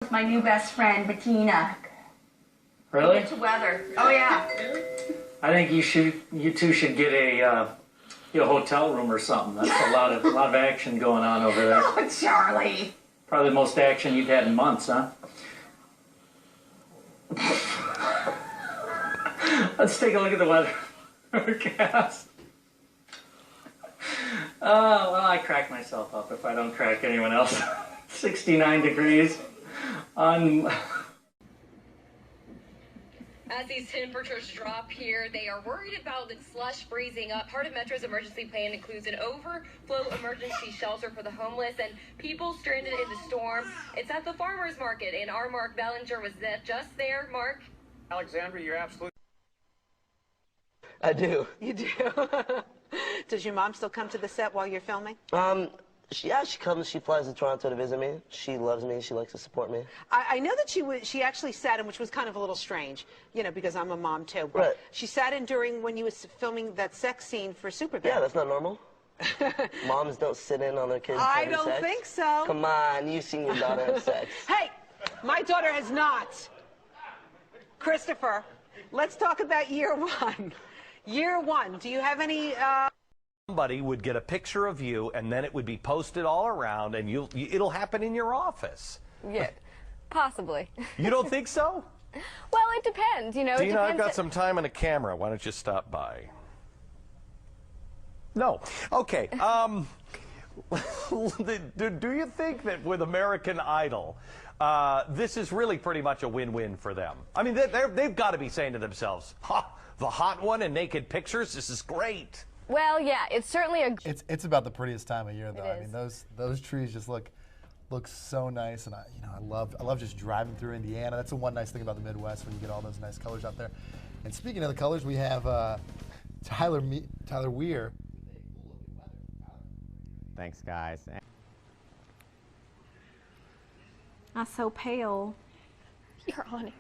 With my new best friend, Bettina. Really? Into weather. Oh yeah. I think you two should get a hotel room or something. That's a lot of action going on over there. Oh, Charlie. Probably the most action you've had in months, huh? Let's take a look at the weather forecast. Well, I crack myself up if I don't crack anyone else. 69 degrees on. As these temperatures drop here, they are worried about the slush freezing up. Part of Metro's emergency plan includes an overflow emergency shelter for the homeless and people stranded in the storm. It's at the farmers market, and our Mark Bellinger was just there. Mark? Alexandra, you're absolutely... I do. You do? Does your mom still come to the set while you're filming? Yeah, she comes. She flies to Toronto to visit me. She loves me. She likes to support me. I know that she actually sat in, which was kind of a little strange, you know, because I'm a mom too. But right. She sat in during when you was filming that sex scene for Superbad. Yeah, that's not normal. Moms don't sit in on their kids having sex. I don't think so. Come on, you've seen your daughter have sex. Hey, my daughter has not. Christopher, let's talk about year one. Year one, do you have any... Somebody would get a picture of you, and then it would be posted all around, and it'll happen in your office. Yeah, possibly. You don't think so? Well, it depends, you know. Dina, I've got some time and a camera. Why don't you stop by? No. Okay. Do you think that with American Idol, this is really pretty much a win-win for them? I mean, they've got to be saying to themselves, ha, the hot one and naked pictures, this is great. Well, yeah, it's certainly a... It's about the prettiest time of year, though. I mean, those trees just look so nice, and I love just driving through Indiana. That's the one nice thing about the Midwest when you get all those nice colors out there. And speaking of the colors, we have Tyler Weir. Thanks, guys. I'm so pale. You're on it.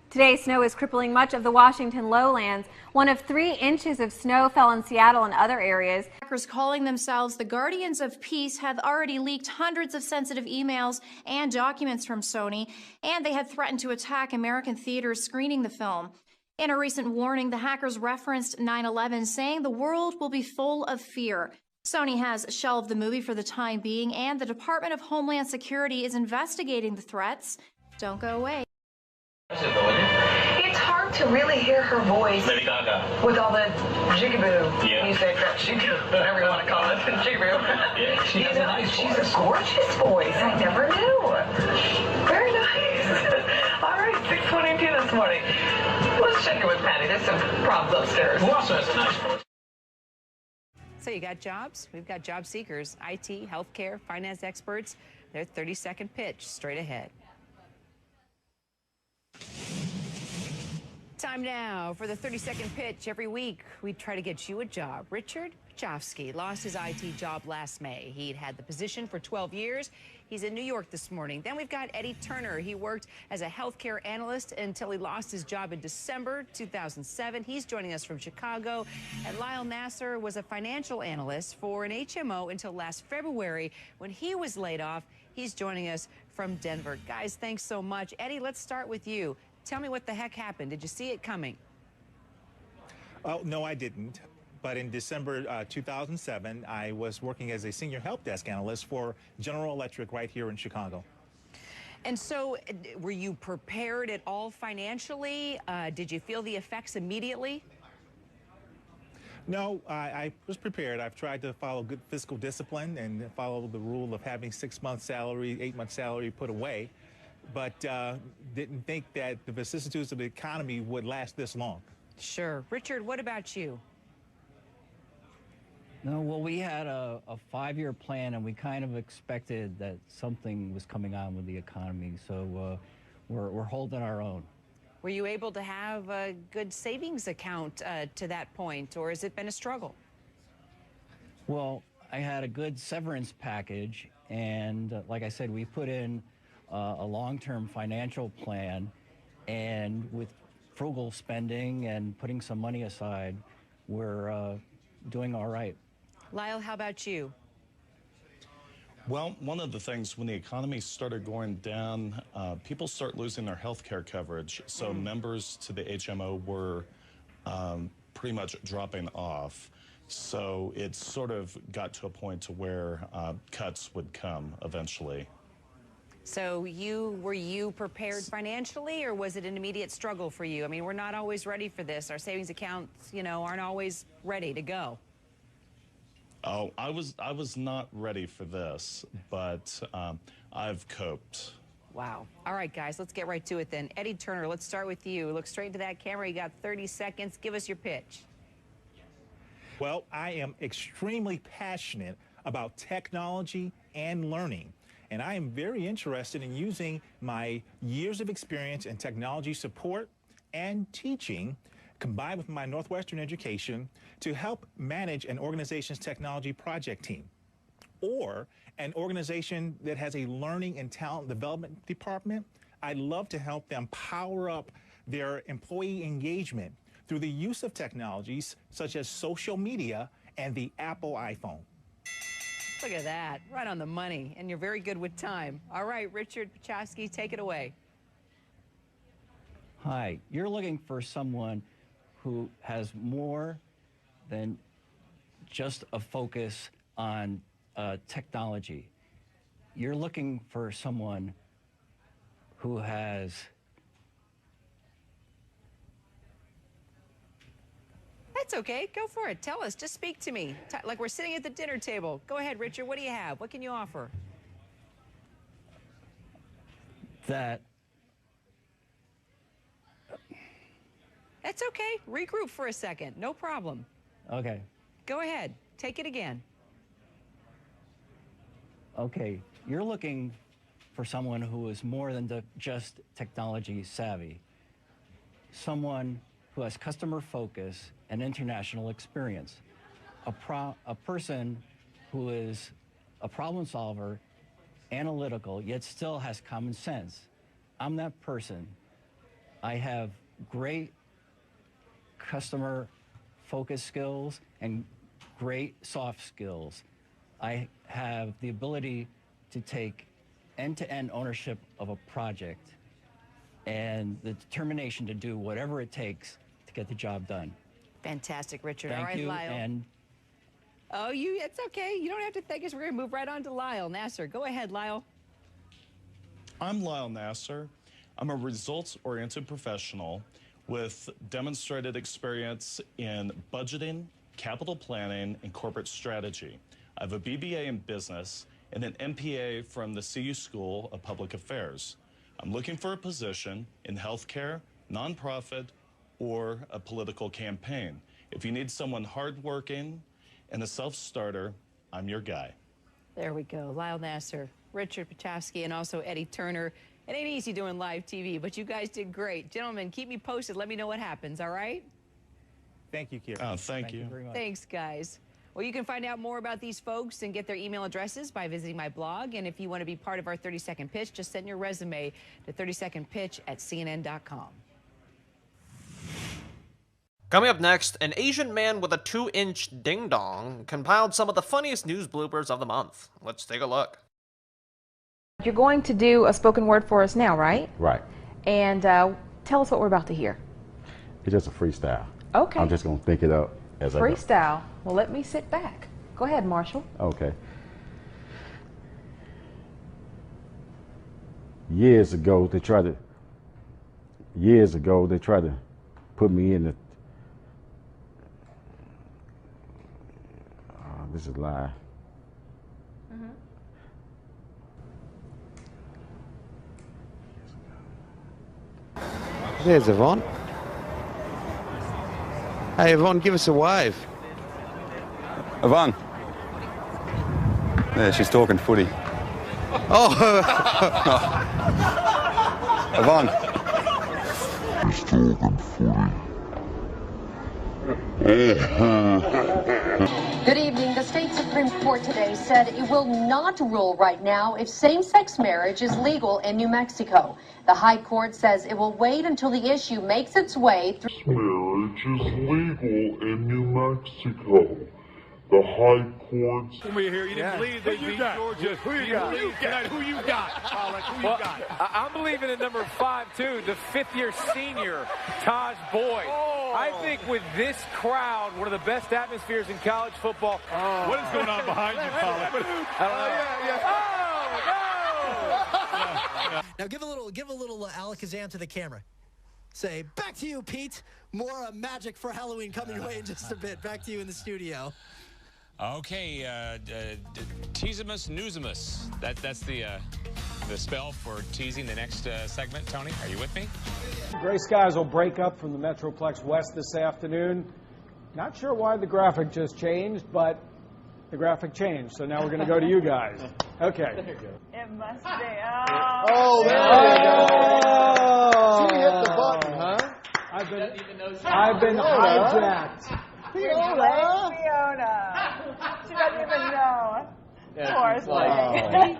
Today's snow is crippling much of the Washington lowlands. 1 of 3 inches of snow fell in Seattle and other areas. Hackers calling themselves the Guardians of Peace had already leaked hundreds of sensitive emails and documents from Sony, and they had threatened to attack American theaters screening the film. In a recent warning, the hackers referenced 9/11, saying the world will be full of fear. Sony has shelved the movie for the time being, and the Department of Homeland Security is investigating the threats. Don't go away. It's hard to really hear her voice with all the jigaboo music, whatever you want to call it, jigaboo. Yeah, she has a nice voice. She's a gorgeous voice. I never knew. Very nice. All right, 6:22 this morning. Let's check in with Patty. There's some problems upstairs. Who also has a nice voice? So you got jobs? We've got job seekers, IT, healthcare, finance experts. Their 30-second pitch straight ahead. Time now for the 30-second pitch. Every week, we try to get you a job. Richard Pachowski lost his IT job last May. He'd had the position for 12 years. He's in New York this morning. Then we've got Eddie Turner. He worked as a healthcare analyst until he lost his job in December 2007. He's joining us from Chicago. And Lyle Nasser was a financial analyst for an HMO until last February when he was laid off. He's joining us from Denver. Guys, thanks so much. Eddie, let's start with you. Tell me what the heck happened. Did you see it coming? Oh, no, I didn't. But in December 2007, I was working as a senior help desk analyst for General Electric right here in Chicago. And so were you prepared at all financially? Did you feel the effects immediately? No, I was prepared. I've tried to follow good fiscal discipline and follow the rule of having 6 months' salary, 8 months' salary put away, but didn't think that the vicissitudes of the economy would last this long. Sure. Richard, what about you? No, well, we had a 5-year plan, and we kind of expected that something was coming on with the economy, so we're holding our own. Were you able to have a good savings account to that point, or has it been a struggle? Well, I had a good severance package, and like I said, we put in a long-term financial plan, and with frugal spending and putting some money aside, we're doing all right. Lyle, how about you? Well, one of the things, when the economy started going down, people start losing their health care coverage. So members to the HMO were pretty much dropping off. So it sort of got to a point to where cuts would come eventually. So were you prepared financially, or was it an immediate struggle for you? I mean, we're not always ready for this. Our savings accounts, aren't always ready to go. Oh, I was not ready for this, but I've coped. Wow. All right, guys, let's get right to it then. Eddie Turner, let's start with you. Look straight into that camera. You got 30 seconds. Give us your pitch. Well, I am extremely passionate about technology and learning. And I am very interested in using my years of experience in technology support and teaching, combined with my Northwestern education, to help manage an organization's technology project team, or an organization that has a learning and talent development department. I'd love to help them power up their employee engagement through the use of technologies such as social media and the Apple iPhone. Look at that, right on the money, and you're very good with time. All right, Richard Pachowski, take it away. Hi, you're looking for someone who has more than just a focus on technology. You're looking for someone who has That's okay. Go for it. Tell us. Just speak to me. Like we're sitting at the dinner table. Go ahead, Richard. What do you have? What can you offer? that. That's okay. Regroup for a second. No problem. Okay. Go ahead. Take it again. Okay. You're looking for someone who is more than just technology savvy. Someone who has customer focus and international experience. A person who is a problem solver, analytical, yet still has common sense. I'm that person. I have great customer focus skills and great soft skills. I have the ability to take end-to-end ownership of a project and the determination to do whatever it takes to get the job done. Fantastic, Richard. Thank All right, you, Lyle. and It's okay. You don't have to thank us. We're going to move right on to Lyle Nasser. Go ahead, Lyle. I'm Lyle Nasser. I'm a results-oriented professional with demonstrated experience in budgeting, capital planning, and corporate strategy. I have a BBA in business and an MPA from the CU School of Public Affairs. I'm looking for a position in healthcare, nonprofit, or a political campaign. If you need someone hardworking and a self-starter, I'm your guy. There we go. Lyle Nasser, Richard Pachowski, and also Eddie Turner. It ain't easy doing live TV, but you guys did great. Gentlemen, keep me posted. Let me know what happens, all right? Thank you, Kira. Oh, thank you. very much. Thanks, guys. Well, you can find out more about these folks and get their email addresses by visiting my blog. And if you want to be part of our 30-second pitch, just send your resume to 30secondpitch@cnn.com. Coming up next, an Asian man with a 2-inch ding-dong compiled some of the funniest news bloopers of the month. Let's take a look. You're going to do a spoken word for us now, right? Right. And tell us what we're about to hear. It's just a freestyle. Okay. I'm just going to think it up as I go. Freestyle. Well, let me sit back. Go ahead, Marshall. Okay. Years ago, they tried to put me in the, this is live. There's Yvonne. Hey, Yvonne, give us a wave. Yvonne. Yeah, she's talking footy. Oh! Yvonne. She's talking footy. Good evening. The state Supreme Court today said it will not rule right now if same-sex marriage is legal in New Mexico. The High Court says it will wait until the issue makes its way through. Marriage is legal in New Mexico. The high courts. Come here, you didn't believe they beat Georgia. Who you got? Who you got? Who you got? I'm believing in number 5 too, the 5th-year senior, Taj Boyd. I think with this crowd, one of the best atmospheres in college football. What is going on behind you, Colin? Now give a little Alakazam to the camera. Say, back to you, Pete. More magic for Halloween coming your way in just a bit. Back to you in the studio. Okay, Teasimus Newsimus. That's the spell for teasing the next segment. Tony, are you with me? Gray skies will break up from the Metroplex West this afternoon. Not sure why the graphic just changed, but the graphic changed. So now we're going to go to you guys. Okay. It must be. Oh, there you go. She hit the button, huh? I've been hijacked. Fiona. She doesn't even know. Poor thing.